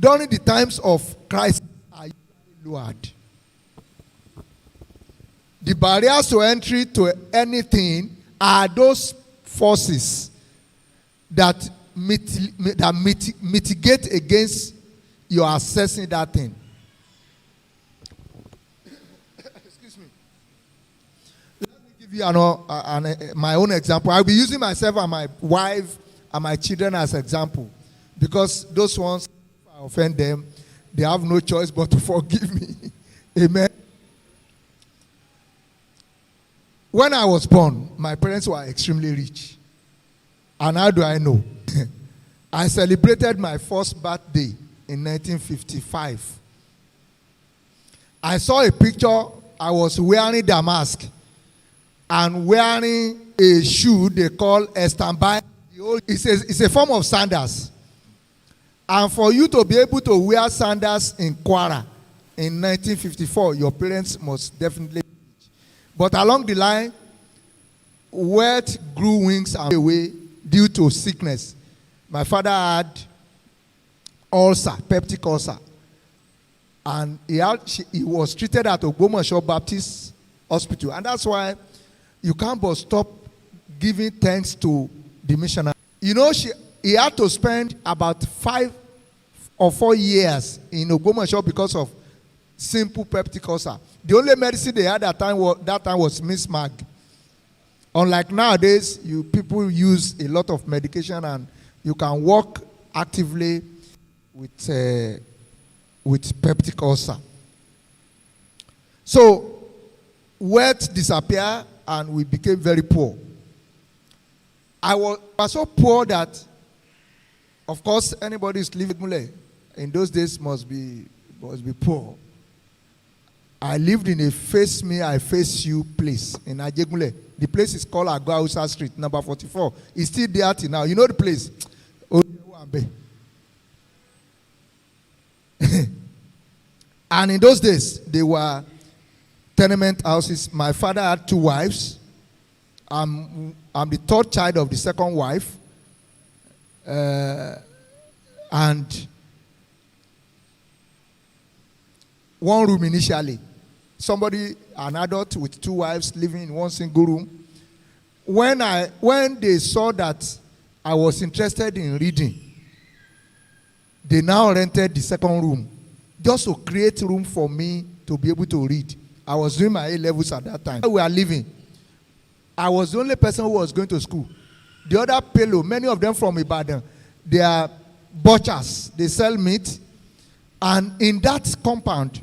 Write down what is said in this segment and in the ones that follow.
during the times of crisis are usually lowered. The barriers to entry to anything are those forces that mitigate against your accessing that thing. Excuse me. Let me give you my own example. I'll be using myself and my wife and my children as example, because those ones, if I offend them, they have no choice but to forgive me. Amen. When I was born, my parents were extremely rich. And how do I know? I celebrated my first birthday in 1955. I saw a picture. I was wearing damask and wearing a shoe they call a standby. It's a form of sandals. And for you to be able to wear sandals in Kwara in 1954, your parents must definitely. But along the line, wealth grew wings and away due to sickness. My father had ulcer, peptic ulcer. And he was treated at Ogbomoso Baptist Hospital. And that's why you can't but stop giving thanks to the missionary. You know, he had to spend about 5 or 4 years in Ogbomoso because of simple peptic ulcer. The only medicine they had that time was Mismag. Unlike nowadays, people use a lot of medication and you can work actively with peptic ulcer. So wealth disappeared and we became very poor. I was so poor that, of course, anybody who's living in those days must be poor. I lived in a face me, I face you place in Ajegunle. The place is called Agua Street, number 44. It's still there till now. You know the place? And in those days, they were tenement houses. My father had 2 wives. I'm the 3rd child of the 2nd wife. And 1 room initially. Somebody, an adult with 2 wives living in 1 single room. When they saw that I was interested in reading, they now rented the 2nd room just to create room for me to be able to read. I was doing my A-levels at that time. We were living. I was the only person who was going to school. The other fellow, many of them from Ibadan, they are butchers. They sell meat. And in that compound,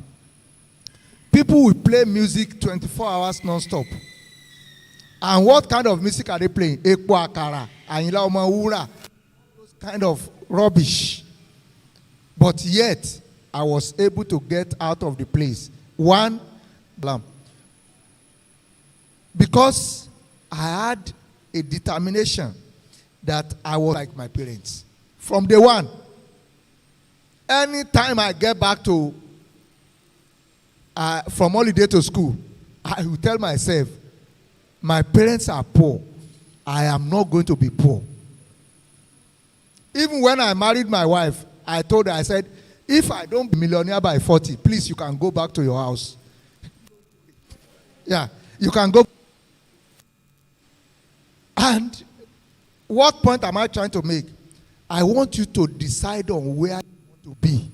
people will play music 24 hours non-stop. And what kind of music are they playing? Ekpo Akara, Ayinla Omowura, those kind of rubbish. But yet, I was able to get out of the place. One, because I had a determination that I was like my parents. From day one, anytime I get back to from holiday to school, I will tell myself, my parents are poor. I am not going to be poor. Even when I married my wife, I told her, I said, if I don't be millionaire by 40, please, you can go back to your house. Yeah, you can go. And what point am I trying to make? I want you to decide on where you want to be.